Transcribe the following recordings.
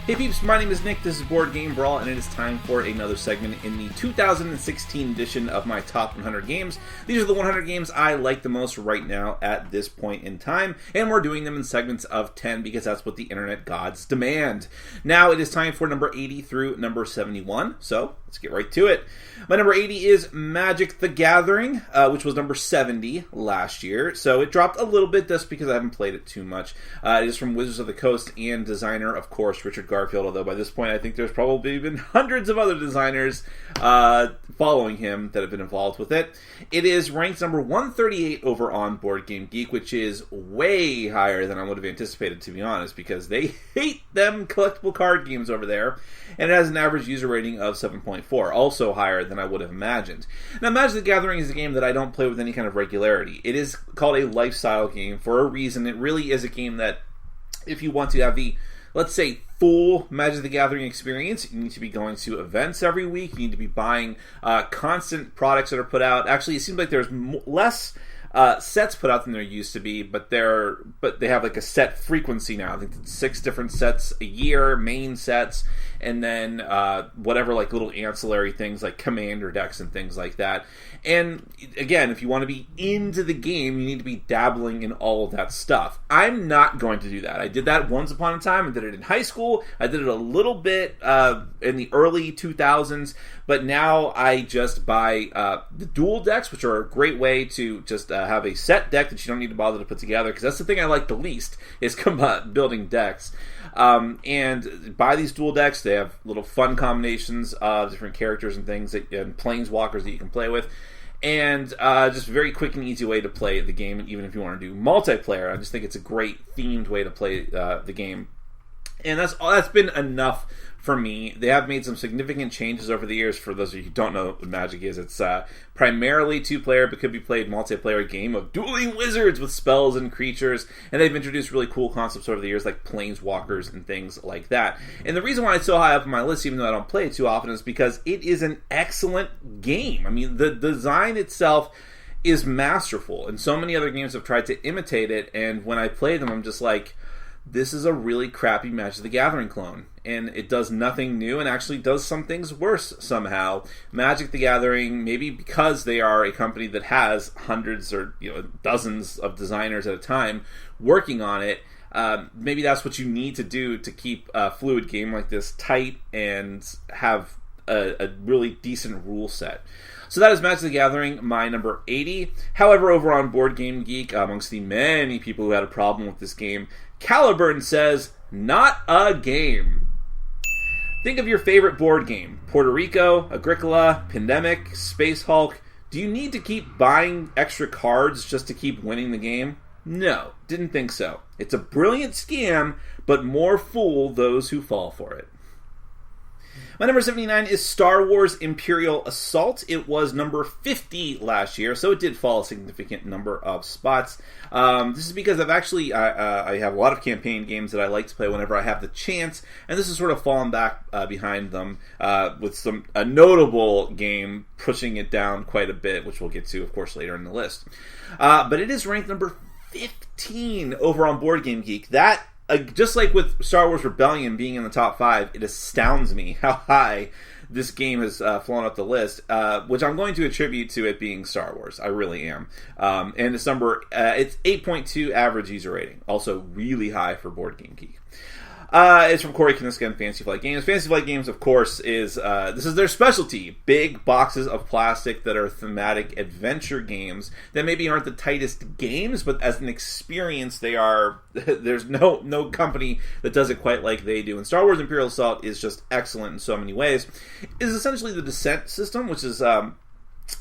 Hey peeps, my name is Nick, this is Board Game Brawl, and it is time for another segment in the 2016 edition of my Top 100 Games. These are the 100 games I like the most right now at this point in time, and we're doing them in segments of 10 because that's what the internet gods demand. Now it is time for number 80 through number 71, so let's get right to it. My number 80 is Magic the Gathering, which was number 70 last year, so it dropped a little bit just because I haven't played it too much. It is from Wizards of the Coast and designer, of course, Richard Garfield, although by this point I think there's probably been hundreds of other designers following him that have been involved with it. It is ranked number 138 over on Board Game Geek, which is way higher than I would have anticipated, to be honest, because they hate them collectible card games over there, and it has an average user rating of 7.4, also higher than I would have imagined. Now, Magic the Gathering is a game that I don't play with any kind of regularity. It is called a lifestyle game for a reason. It really is a game that, if you want to have the, let's say, full Magic the Gathering experience, you need to be going to events every week, you need to be buying constant products that are put out. Actually, it seems like there's less sets put out than there used to be, but they have like a set frequency now. I think it's 6 different sets a year, main sets, and then whatever like little ancillary things like commander decks and things like that. And again, if you want to be into the game, you need to be dabbling in all of that stuff. I'm not going to do that. I did that once upon a time. I did it in high school. I did it a little bit in the early 2000s, but now I just buy the dual decks, which are a great way to just have a set deck that you don't need to bother to put together, because that's the thing I like the least, is building decks. And buy these dual decks. They have little fun combinations of different characters and things and planeswalkers that you can play with. And just a very quick and easy way to play the game, even if you want to do multiplayer. I just think it's a great themed way to play the game. And that's been enough for me. They have made some significant changes over the years. For those of you who don't know what Magic is, it's primarily 2-player, but could be played multiplayer game of dueling wizards with spells and creatures. And they've introduced really cool concepts over the years, like planeswalkers and things like that. And the reason why it's so high up on my list, even though I don't play it too often, is because it is an excellent game. I mean, the design itself is masterful, and so many other games have tried to imitate it, and when I play them, I'm just like, this is a really crappy Magic the Gathering clone, and it does nothing new and actually does some things worse somehow. Magic the Gathering, maybe because they are a company that has hundreds or dozens of designers at a time working on it, maybe that's what you need to do to keep a fluid game like this tight and have a really decent rule set. So that is Magic the Gathering, my number 80. However, over on Board Game Geek, amongst the many people who had a problem with this game, Caliburn says, not a game. Think of your favorite board game. Puerto Rico, Agricola, Pandemic, Space Hulk. Do you need to keep buying extra cards just to keep winning the game? No, didn't think so. It's a brilliant scam, but more fool those who fall for it. My number 79 is Star Wars Imperial Assault. It was number 50 last year, so it did fall a significant number of spots. This is because I have a lot of campaign games that I like to play whenever I have the chance, and this has sort of fallen back behind them with a notable game pushing it down quite a bit, which we'll get to, of course, later in the list. But it is ranked number 15 over on Board Game Geek. That, just like with Star Wars Rebellion being in the top 5, it astounds me how high this game has flown up the list, which I'm going to attribute to it being Star Wars. I really am. And it's 8.2 average user rating, also really high for Board Game Geek. It's from Corey Kaniska and Fantasy Flight Games. Fantasy Flight Games, of course, this is their specialty. Big boxes of plastic that are thematic adventure games that maybe aren't the tightest games, but as an experience, they are. There's no company that does it quite like they do. And Star Wars Imperial Assault is just excellent in so many ways. It is essentially the Descent system, which is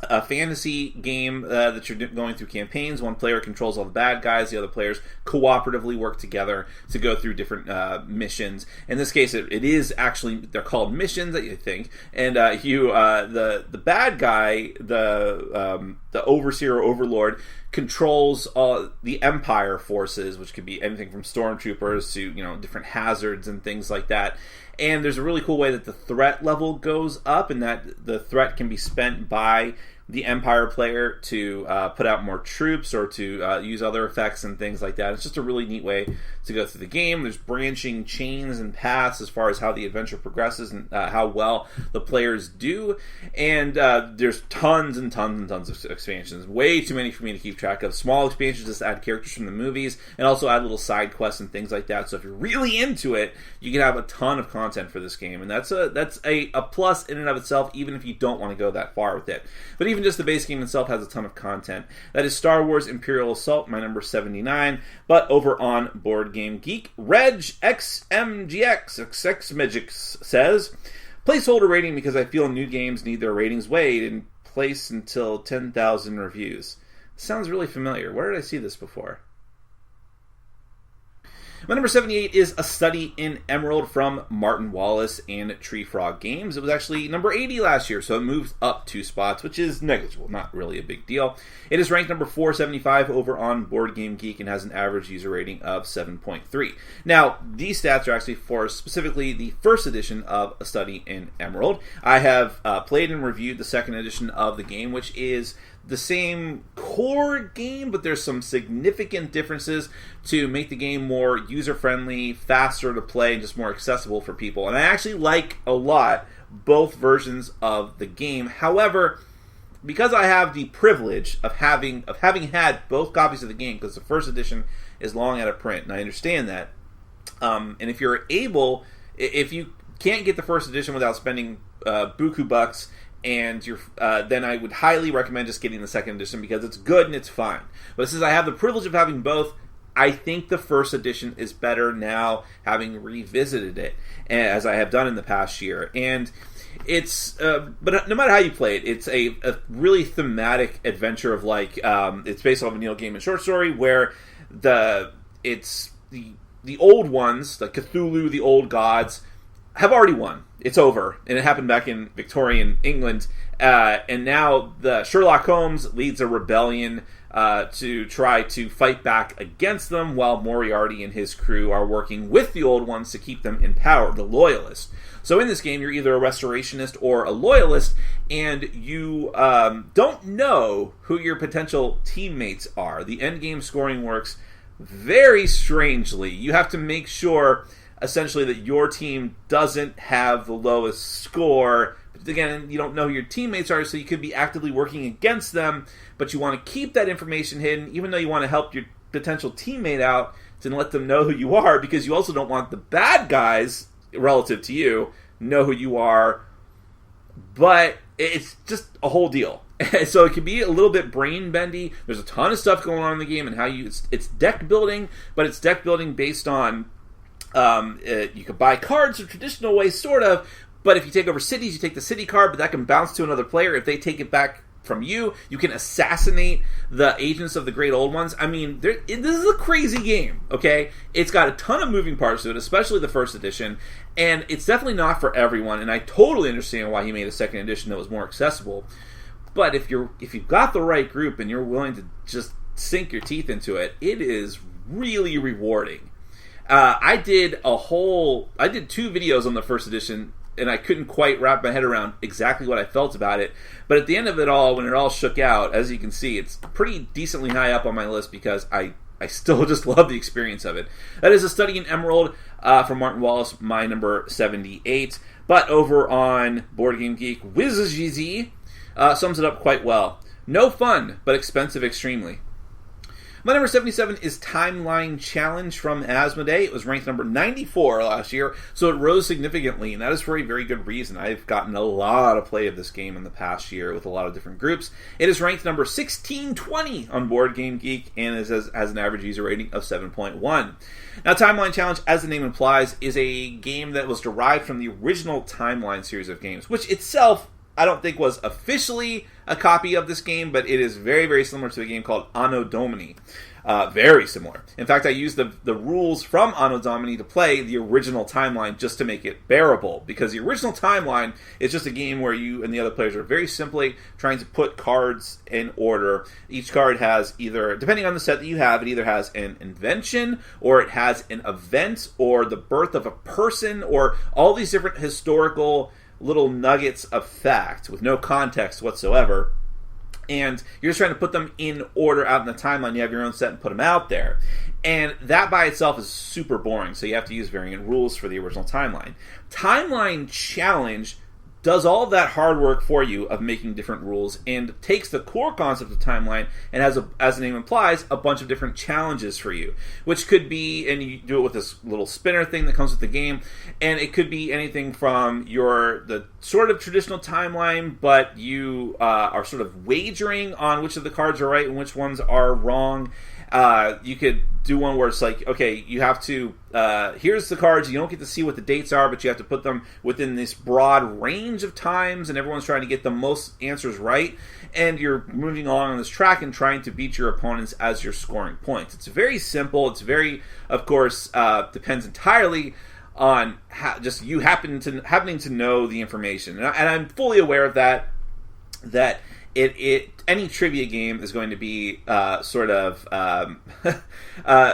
a fantasy game that you're going through campaigns. One player controls all the bad guys. The other players cooperatively work together to go through different missions. In this case, it is actually, they're called missions, I think. And the bad guy, the overseer or overlord, controls all the Empire forces, which could be anything from stormtroopers to different hazards and things like that. And there's a really cool way that the threat level goes up, and that the threat can be spent by the Empire player to put out more troops or to use other effects and things like that. It's just a really neat way to go through the game. There's branching chains and paths as far as how the adventure progresses and how well the players do. And there's tons and tons and tons of expansions. Way too many for me to keep track of. Small expansions just add characters from the movies and also add little side quests and things like that. So if you're really into it, you can have a ton of content for this game. And that's a plus in and of itself, even if you don't want to go that far with it. But even just the base game itself has a ton of content. That is Star Wars Imperial Assault, my number 79. But over on Board Game Geek, Reg XMGX says, placeholder rating because I feel new games need their ratings weighed in place until 10,000 reviews. Sounds really familiar. Where did I see this before? My number 78 is A Study in Emerald from Martin Wallace and Tree Frog Games. It was actually number 80 last year, so it moved up 2 spots, which is negligible, not really a big deal. It is ranked number 475 over on Board Game Geek and has an average user rating of 7.3. Now, these stats are actually for specifically the first edition of A Study in Emerald. I have played and reviewed the second edition of the game, which is the same core game, but there's some significant differences to make the game more user-friendly, faster to play, and just more accessible for people. And I actually like a lot both versions of the game. However, because I have the privilege of having had both copies of the game, because the first edition is long out of print, and I understand that. And if you can't get the first edition without spending buku bucks, and then I would highly recommend just getting the second edition because it's good and it's fine. But since I have the privilege of having both, I think the first edition is better now, having revisited it, as I have done in the past year. And it's, but no matter how you play it, it's a really thematic adventure of it's based off a Neil Gaiman short story where the old ones, the Cthulhu, the old gods, have already won. It's over. And it happened back in Victorian England. And now the Sherlock Holmes leads a rebellion to try to fight back against them, while Moriarty and his crew are working with the old ones to keep them in power, the Loyalists. So in this game, you're either a Restorationist or a Loyalist, and you don't know who your potential teammates are. The endgame scoring works very strangely. You have to make sure essentially that your team doesn't have the lowest score. But again, you don't know who your teammates are, so you could be actively working against them, but you want to keep that information hidden, even though you want to help your potential teammate out to let them know who you are, because you also don't want the bad guys, relative to you, know who you are. But it's just a whole deal. So it can be a little bit brain bendy. There's a ton of stuff going on in the game, and how it's deck building, but it's deck building based on you can buy cards the traditional way, sort of, but if you take over cities, you take the city card, but that can bounce to another player. If they take it back from you, you can assassinate the agents of the Great Old Ones. I mean, this is a crazy game, okay? It's got a ton of moving parts to it, especially the first edition, and it's definitely not for everyone, and I totally understand why he made a second edition that was more accessible. But if you've got the right group and you're willing to just sink your teeth into it, it is really rewarding. I did 2 videos on the first edition, and I couldn't quite wrap my head around exactly what I felt about it. But at the end of it all, when it all shook out, as you can see, it's pretty decently high up on my list because I still just love the experience of it. That is A Study in Emerald from Martin Wallace, my number 78. But over on Board Game Geek, WizGZ sums it up quite well. No fun, but expensive extremely. My number 77 is Timeline Challenge from Asmodee. It was ranked number 94 last year, so it rose significantly, and that is for a very good reason. I've gotten a lot of play of this game in the past year with a lot of different groups. It is ranked number 1620 on Board Game Geek, and has an average user rating of 7.1. Now, Timeline Challenge, as the name implies, is a game that was derived from the original Timeline series of games, which itself I don't think was officially a copy of this game, but it is very, very similar to a game called Anno Domini. Very similar. In fact, I used the rules from Anno Domini to play the original Timeline just to make it bearable, because the original Timeline is just a game where you and the other players are very simply trying to put cards in order. Each card has either, depending on the set that you have, it either has an invention, or it has an event, or the birth of a person, or all these different historical little nuggets of fact with no context whatsoever. and you're just trying to put them in order out in the timeline. You have your own set and put them out there. And that by itself is super boring, so you have to use variant rules for the original timeline. Timeline Challenge does all of that hard work for you of making different rules and takes the core concept of timeline and has, as the name implies, a bunch of different challenges for you, which could be, and you do it with this little spinner thing that comes with the game, and it could be anything from the sort of traditional timeline, but you are sort of wagering on which of the cards are right and which ones are wrong. You could do one where it's like, okay, you have to, here's the cards, you don't get to see what the dates are, but you have to put them within this broad range of times, and everyone's trying to get the most answers right, and you're moving along on this track and trying to beat your opponents as you're scoring points. It's very simple. It's very, of course, depends entirely on just you happening to know the information. And I'm fully aware of that any trivia game is going to be sort of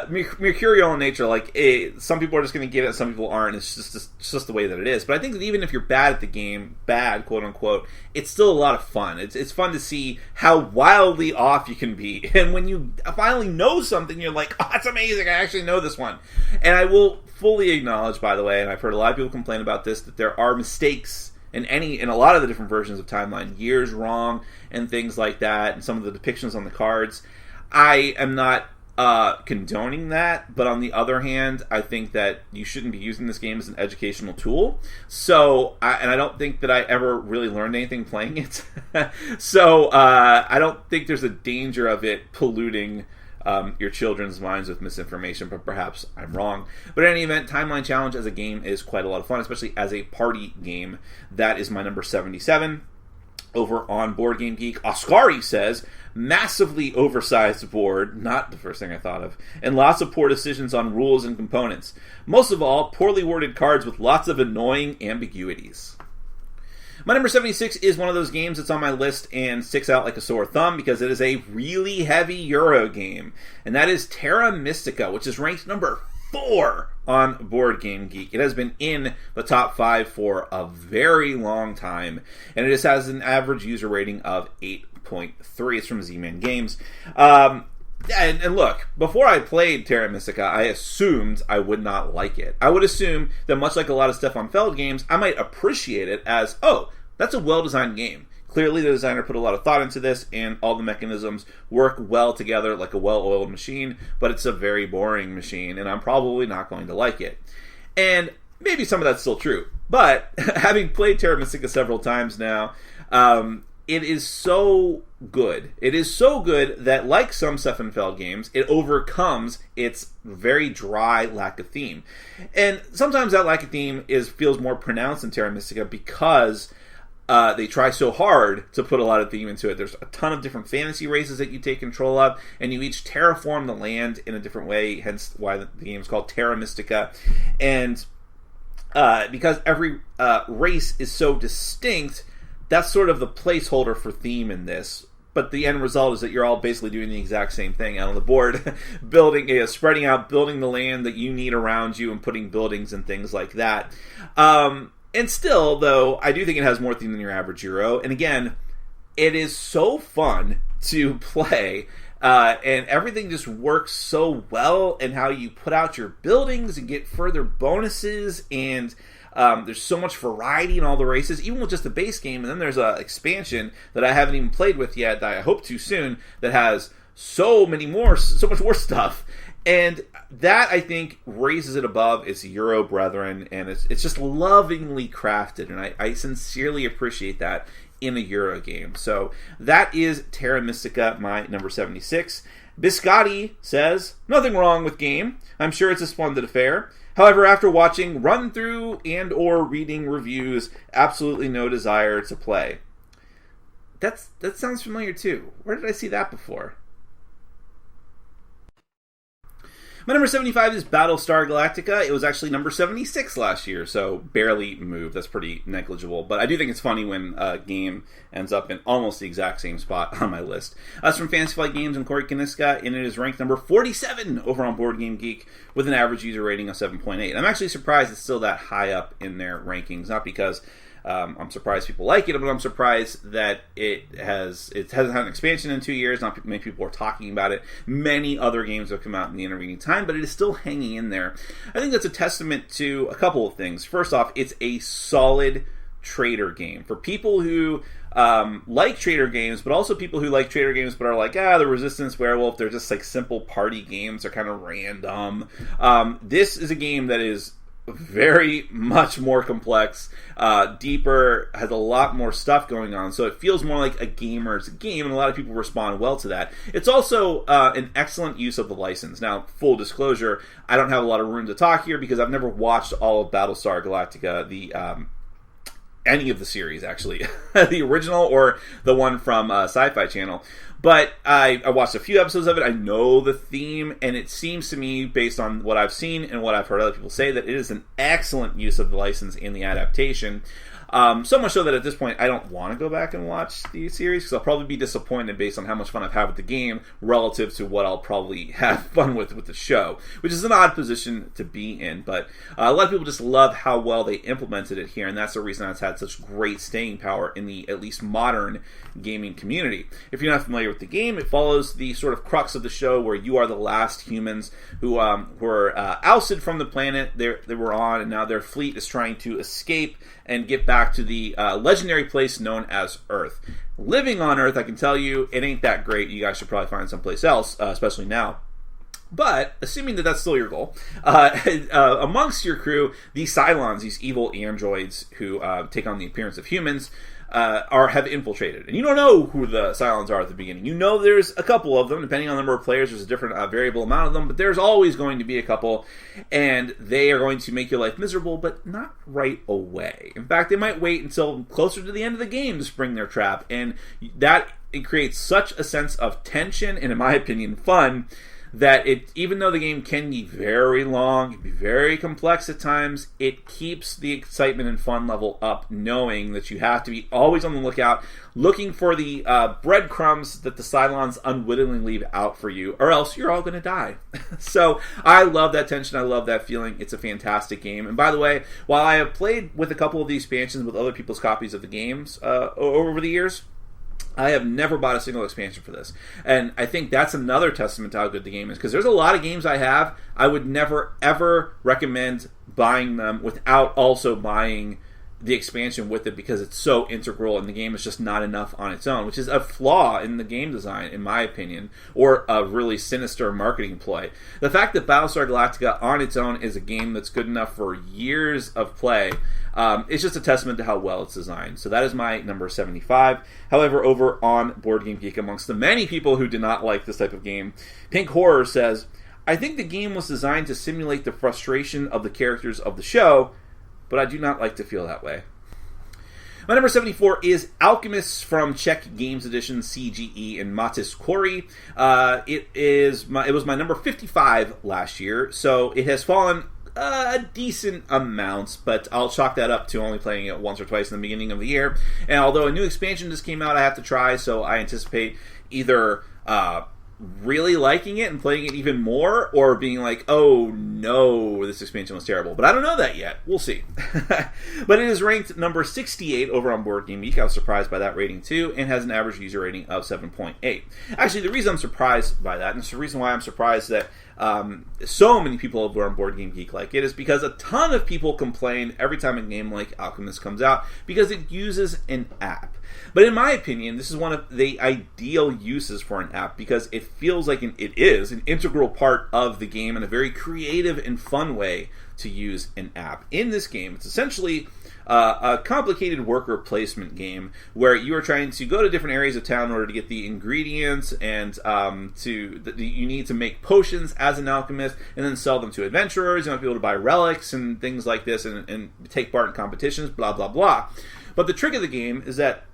mercurial in nature. Like, some people are just going to get it, some people aren't. It's just the way that it is. But I think that even if you're bad at the game, quote unquote, it's still a lot of fun. It's fun to see how wildly off you can be. And when you finally know something, you're like, oh, that's amazing, I actually know this one. And I will fully acknowledge, by the way, and I've heard a lot of people complain about this, that there are mistakes in a lot of the different versions of timeline, years wrong and things like that, and some of the depictions on the cards. I am not condoning that, but on the other hand, I think that you shouldn't be using this game as an educational tool. So, I don't think that I ever really learned anything playing it. So, I don't think there's a danger of it polluting your children's minds with misinformation, but perhaps I'm wrong. But in any event, Timeline Challenge as a game is quite a lot of fun, especially as a party game. That is my number 77. Over on Board Game Geek, Oscari says, massively oversized board, not the first thing I thought of, and lots of poor decisions on rules and components. Most of all, poorly worded cards with lots of annoying ambiguities. My number 76 is one of those games that's on my list and sticks out like a sore thumb because it is a really heavy Euro game, and that is Terra Mystica, which is ranked number 4 on Board Game Geek. It has been in the top 5 for a very long time, and it just has an average user rating of 8.3. It's from Z-Man Games. And look, before I played Terra Mystica, I assumed I would not like it. I would assume that much like a lot of Stefan Feld games, I might appreciate it as, oh, that's a well-designed game. Clearly the designer put a lot of thought into this, and all the mechanisms work well together like a well-oiled machine, but it's a very boring machine, and I'm probably not going to like it. And maybe some of that's still true, but having played Terra Mystica several times now, it is so good. It is so good that, like some Stefan Feld games, it overcomes its very dry lack of theme. And sometimes that lack of theme feels more pronounced in Terra Mystica because they try so hard to put a lot of theme into it. There's a ton of different fantasy races that you take control of, and you each terraform the land in a different way, hence why the game is called Terra Mystica. And because every race is so distinct, that's sort of the placeholder for theme in this. But the end result is that you're all basically doing the exact same thing out on the board, spreading out, building the land that you need around you, and putting buildings and things like that. And still, though, I do think it has more theme than your average Euro. And again, it is so fun to play, and everything just works so well, and how you put out your buildings and get further bonuses, and there's so much variety in all the races, even with just the base game. And then there's an expansion that I haven't even played with yet, that I hope to soon, that has so much more stuff. And that, I think, raises it above its Euro brethren, and it's just lovingly crafted, and I sincerely appreciate that in a Euro game. So that is Terra Mystica, my number 76. Biscotti says, nothing wrong with game. I'm sure it's a splendid affair. However, after watching run-through and or reading reviews, absolutely no desire to play. That sounds familiar too. Where did I see that before? My number 75 is Battlestar Galactica. It was actually number 76 last year, so barely moved. That's pretty negligible. But I do think it's funny when a game ends up in almost the exact same spot on my list. That's from Fantasy Flight Games and Corey Kaniska, and it is ranked number 47 over on Board Game Geek with an average user rating of 7.8. I'm actually surprised it's still that high up in their rankings, not because I'm surprised people like it, but I'm surprised that it hasn't had an expansion in 2 years. Not many people are talking about it. Many other games have come out in the intervening time, but it is still hanging in there. I think that's a testament to a couple of things. First off, it's a solid trader game. For people who like trader games, but also people who like trader games but are like, the Resistance, Werewolf, they're just like simple party games. They're kind of random. This is a game that is very much more complex, deeper, has a lot more stuff going on, so it feels more like a gamer's game, and a lot of people respond well to that. It's also an excellent use of the license. Now, full disclosure, I don't have a lot of room to talk here because I've never watched all of Battlestar Galactica, any of the series, actually. The original or the one from Sci-Fi Channel. But I watched a few episodes of it. I know the theme, and it seems to me, based on what I've seen and what I've heard other people say, that it is an excellent use of the license in the adaptation. So much so that at this point, I don't want to go back and watch the series, because I'll probably be disappointed based on how much fun I've had with the game relative to what I'll probably have fun with the show, which is an odd position to be in. But a lot of people just love how well they implemented it here, and that's the reason it's had such great staying power in the at least modern gaming community. If you're not familiar with the game, it follows the sort of crux of the show where you are the last humans who were ousted from the planet they were on, and now their fleet is trying to escape and get back to the legendary place known as Earth. Living on Earth, I can tell you, it ain't that great. You guys should probably find someplace else, especially now. But, assuming that that's still your goal, amongst your crew, these Cylons, these evil androids who take on the appearance of humans, have infiltrated. And you don't know who the Cylons are at the beginning. You know there's a couple of them. Depending on the number of players, there's a different variable amount of them, but there's always going to be a couple, and they are going to make your life miserable, but not right away. In fact, they might wait until closer to the end of the game to spring their trap, and it creates such a sense of tension and, in my opinion, fun, that even though the game can be very long, can be very complex at times, it keeps the excitement and fun level up, knowing that you have to be always on the lookout, looking for the breadcrumbs that the Cylons unwittingly leave out for you, or else you're all going to die. So I love that tension, I love that feeling. It's a fantastic game. And by the way, while I have played with a couple of the expansions with other people's copies of the games over the years, I have never bought a single expansion for this. And I think that's another testament to how good the game is. Because there's a lot of games I would never, ever recommend buying them without also buying the expansion with it, because it's so integral and the game is just not enough on its own, which is a flaw in the game design, in my opinion, or a really sinister marketing ploy. The fact that Battlestar Galactica on its own is a game that's good enough for years of play, it's just a testament to how well it's designed. So that is my number 75. However, over on Board Game Geek, amongst the many people who did not like this type of game, Pink Horror says, I think the game was designed to simulate the frustration of the characters of the show, but I do not like to feel that way. My number 74 is Alchemists from Czech Games Edition, CGE, and Matis Kori. It was my number 55 last year, so it has fallen a decent amount, but I'll chalk that up to only playing it once or twice in the beginning of the year. And although a new expansion just came out, I have to try, so I anticipate either really liking it and playing it even more, or being like, oh no, this expansion was terrible. But I don't know that yet. We'll see. But it is ranked number 68 over on Board Game Geek. I was surprised by that rating too, and has an average user rating of 7.8. Actually, the reason I'm surprised by that, and it's the reason why I'm surprised that so many people over on Board Game Geek like it, is because a ton of people complain every time a game like Alchemist comes out because it uses an app. But in my opinion, this is one of the ideal uses for an app, because it feels like it is an integral part of the game and a very creative and fun way to use an app. In this game, it's essentially a complicated worker placement game where you are trying to go to different areas of town in order to get the ingredients and you need to make potions as an alchemist and then sell them to adventurers. You want to be able to buy relics and things like this and take part in competitions, blah, blah, blah. But the trick of the game is that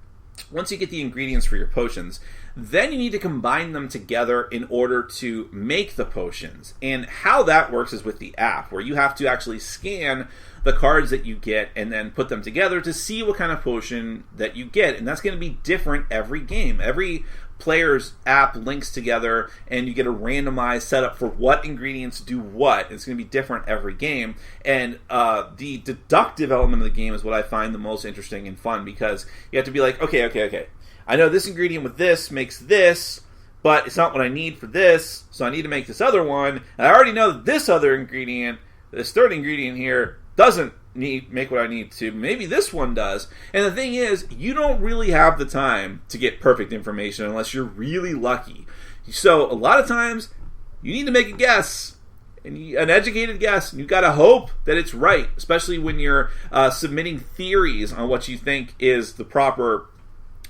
once you get the ingredients for your potions, then you need to combine them together in order to make the potions. And how that works is with the app, where you have to actually scan the cards that you get and then put them together to see what kind of potion that you get. And that's going to be different every game. Every players' app links together, and you get a randomized setup for what ingredients do what. It's going to be different every game, and the deductive element of the game is what I find the most interesting and fun, because you have to be like, okay, I know this ingredient with this makes this, but it's not what I need for this, so I need to make this other one, and I already know that this other ingredient, this third ingredient here, doesn't make what I need to. Maybe this one does. And the thing is, you don't really have the time to get perfect information unless you're really lucky. So a lot of times, you need to make a guess, an educated guess, and you've got to hope that it's right, especially when you're submitting theories on what you think is the proper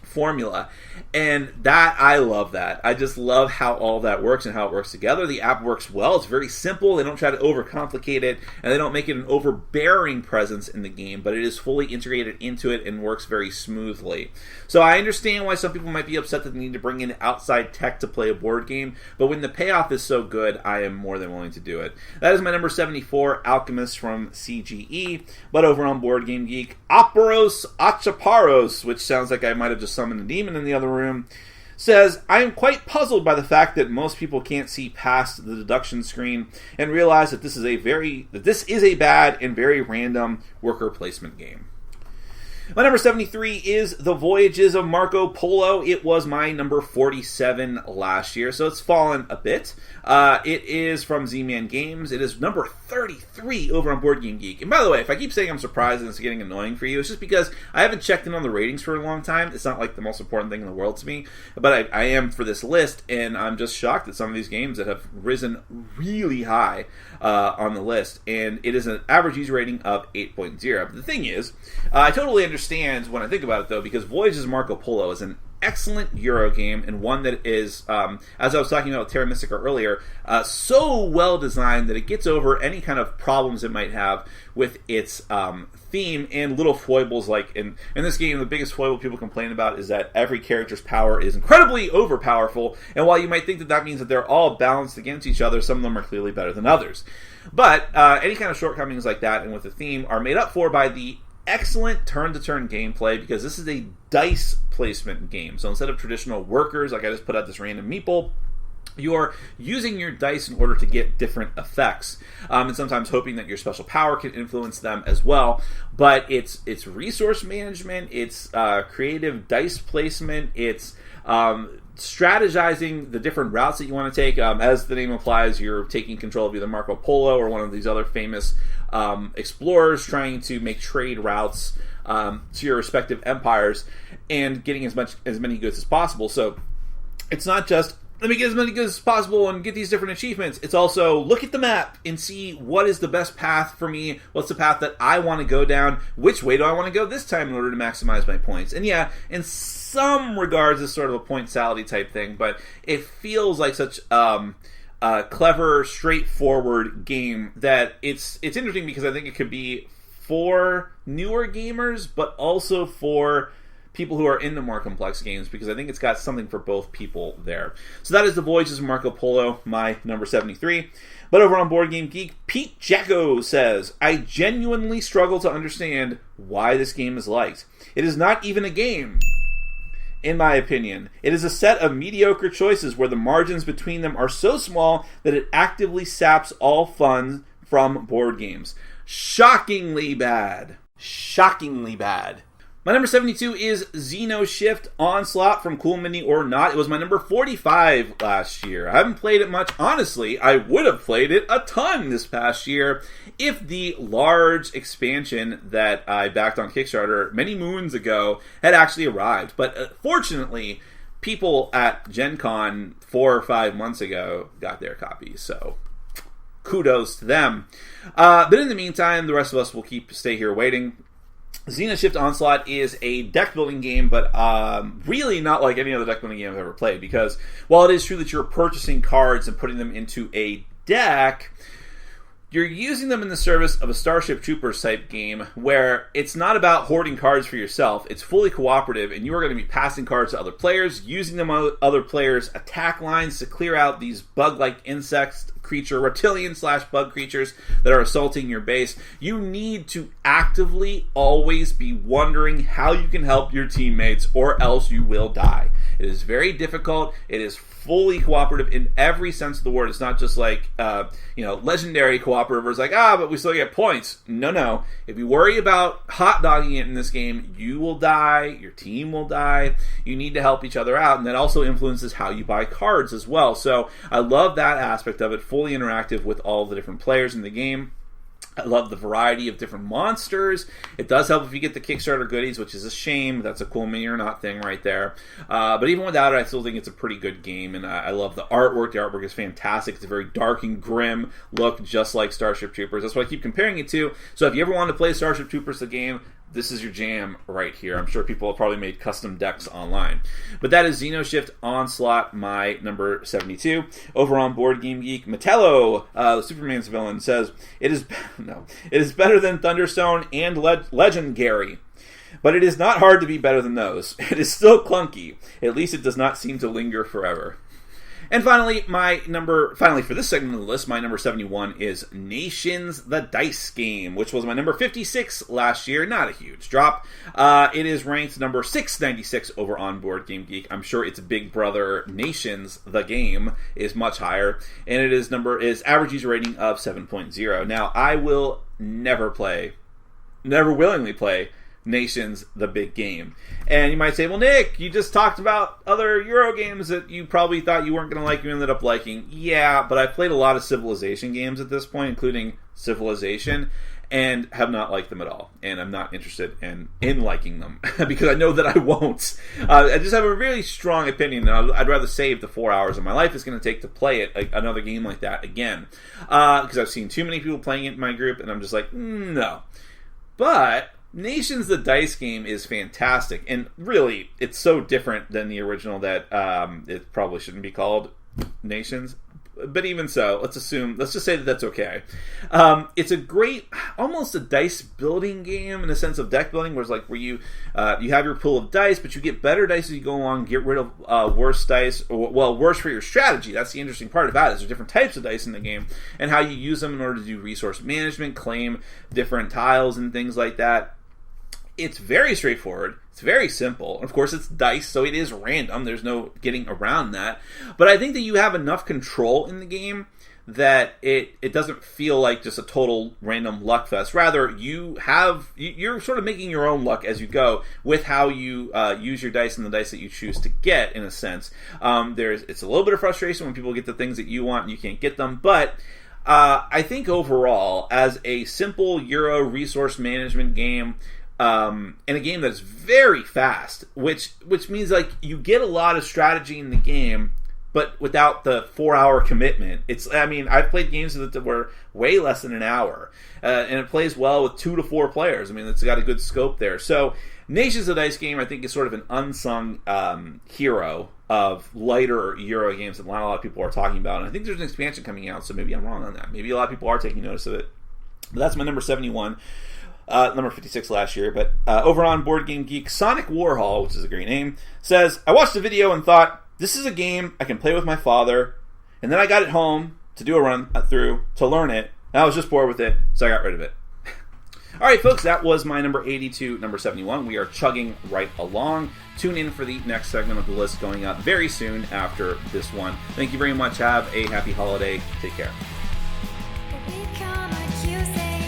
formula. And that, I love that. I just love how all that works and how it works together. The app works well. It's very simple. They don't try to overcomplicate it, and they don't make it an overbearing presence in the game, but it is fully integrated into it and works very smoothly. So I understand why some people might be upset that they need to bring in outside tech to play a board game, but when the payoff is so good, I am more than willing to do it. That is my number 74, Alchemist from CGE. But over on Board Game Geek, Aparos Achaparos, which sounds like I might have just summoned a demon in the other room, says, I am quite puzzled by the fact that most people can't see past the deduction screen and realize that this is a bad and very random worker placement game. My number 73 is The Voyages of Marco Polo. It was my number 47 last year, so it's fallen a bit. It is from Z-Man Games. It is number 33 over on Board Game Geek. And by the way, if I keep saying I'm surprised and it's getting annoying for you, it's just because I haven't checked in on the ratings for a long time. It's not like the most important thing in the world to me, but I am for this list, and I'm just shocked at some of these games that have risen really high on the list. And it is an average user rating of 8.0. But the thing is, I totally understand when I think about it, though, because Voyages of Marco Polo is an excellent Euro game, and one that is, as I was talking about with Terra Mystica earlier, so well designed that it gets over any kind of problems it might have with its theme and little foibles. Like in this game, the biggest foible people complain about is that every character's power is incredibly overpowerful, and while you might think that means that they're all balanced against each other, some of them are clearly better than others. But any kind of shortcomings like that and with the theme are made up for by the excellent turn-to-turn gameplay, because this is a dice placement game. So instead of traditional workers, like I just put out this random meeple, you're using your dice in order to get different effects, and sometimes hoping that your special power can influence them as well. But it's resource management, it's creative dice placement, it's strategizing the different routes that you want to take. As the name implies, you're taking control of either Marco Polo or one of these other famous explorers trying to make trade routes to your respective empires and getting as many goods as possible. So it's not just, let me get as many goods as possible and get these different achievements. It's also, look at the map and see what is the best path for me, what's the path that I want to go down, which way do I want to go this time in order to maximize my points. And yeah, in some regards, it's sort of a point-sality type thing, but it feels like such a clever, straightforward game that it's interesting, because I think it could be for newer gamers, but also for people who are into more complex games, because I think it's got something for both people there. So that is The Voyages of Marco Polo, my number 73. But over on Board Game Geek, Pete Jacko says, I genuinely struggle to understand why this game is liked. It is not even a game, in my opinion. It is a set of mediocre choices where the margins between them are so small that it actively saps all fun from board games. Shockingly bad. Shockingly bad. My number 72 is Xeno Shift Onslaught from Cool Mini or Not. It was my number 45 last year. I haven't played it much. Honestly, I would have played it a ton this past year if the large expansion that I backed on Kickstarter many moons ago had actually arrived. But fortunately, people at Gen Con 4 or 5 months ago got their copies, so kudos to them. But in the meantime, the rest of us will stay here waiting. Xeno Shift Onslaught is a deck-building game, but really not like any other deck-building game I've ever played, because while it is true that you're purchasing cards and putting them into a deck, you're using them in the service of a Starship Troopers type game where it's not about hoarding cards for yourself. It's fully cooperative, and you are going to be passing cards to other players, using them on other players' attack lines to clear out these bug-like insects, reptilian/bug creatures that are assaulting your base. You need to actively always be wondering how you can help your teammates, or else you will die. It is very difficult. It is fully cooperative in every sense of the word. It's not just like, legendary cooperative where it's like, but we still get points. No. If you worry about hot dogging it in this game, you will die, your team will die. You need to help each other out, and that also influences how you buy cards as well. So I love that aspect of it, fully interactive with all the different players in the game. I love the variety of different monsters. It does help if you get the Kickstarter goodies, which is a shame. That's a cool mini or not thing right there. But even without it, I still think it's a pretty good game, and I love the artwork. The artwork is fantastic. It's a very dark and grim look, just like Starship Troopers. That's what I keep comparing it to. So if you ever want to play Starship Troopers, the game, this is your jam right here. I'm sure people have probably made custom decks online. But that is Xenoshift Onslaught, my number 72. Over on Board Game Geek, Metello, Superman's villain, says, It is better than Thunderstone and Legendary. But it is not hard to be better than those. It is still clunky. At least it does not seem to linger forever. And finally, for this segment of the list, my number 71 is Nations, the Dice Game, which was my number 56 last year. Not a huge drop. It is ranked number 696 over on Board Game Geek. I'm sure its big brother, Nations, the Game, is much higher. And it is average user rating of 7.0. Now, I will never willingly play Nations, the big game. And you might say, well, Nick, you just talked about other Euro games that you probably thought you weren't going to like, you ended up liking. Yeah, but I've played a lot of Civilization games at this point, including Civilization, and have not liked them at all. And I'm not interested in liking them, because I know that I won't. I just have a really strong opinion, and I'd rather save the 4 hours of my life it's going to take to play another game like that again. Because I've seen too many people playing it in my group, and I'm just like, no. But Nations, the Dice Game, is fantastic, and really, it's so different than the original that it probably shouldn't be called Nations. But even so, let's just say that that's okay. It's a great, almost a dice building game in a sense of deck building, where you have your pool of dice, but you get better dice as you go along, get rid of worse dice, worse for your strategy. That's the interesting part about it, is there's different types of dice in the game, and how you use them in order to do resource management, claim different tiles, and things like that. It's very straightforward. It's very simple. Of course, it's dice, so it is random. There's no getting around that. But I think that you have enough control in the game that it doesn't feel like just a total random luck fest. Rather, you're sort of making your own luck as you go with how you use your dice and the dice that you choose to get, in a sense. It's a little bit of frustration when people get the things that you want and you can't get them, but I think overall, as a simple Euro resource management game, and a game that's very fast, which means you get a lot of strategy in the game, but without the 4-hour commitment. I've played games that were way less than an hour, and it plays well with 2 to 4 players. It's got a good scope there. So Nations of the Dice Game, I think, is sort of an unsung hero of lighter Euro games that not a lot of people are talking about. And I think there's an expansion coming out, so maybe I'm wrong on that. Maybe a lot of people are taking notice of it. But that's my number 71. Number 56 last year, but over on Board Game Geek, Sonic Warhol, which is a great name, says, I watched the video and thought, this is a game I can play with my father, and then I got it home to do a run through to learn it, and I was just bored with it, so I got rid of it. Alright folks, that was my number 82, number 71. We are chugging right along. Tune in for the next segment of the list going up very soon after this one. Thank you very much. Have a happy holiday. Take care. We come accusing.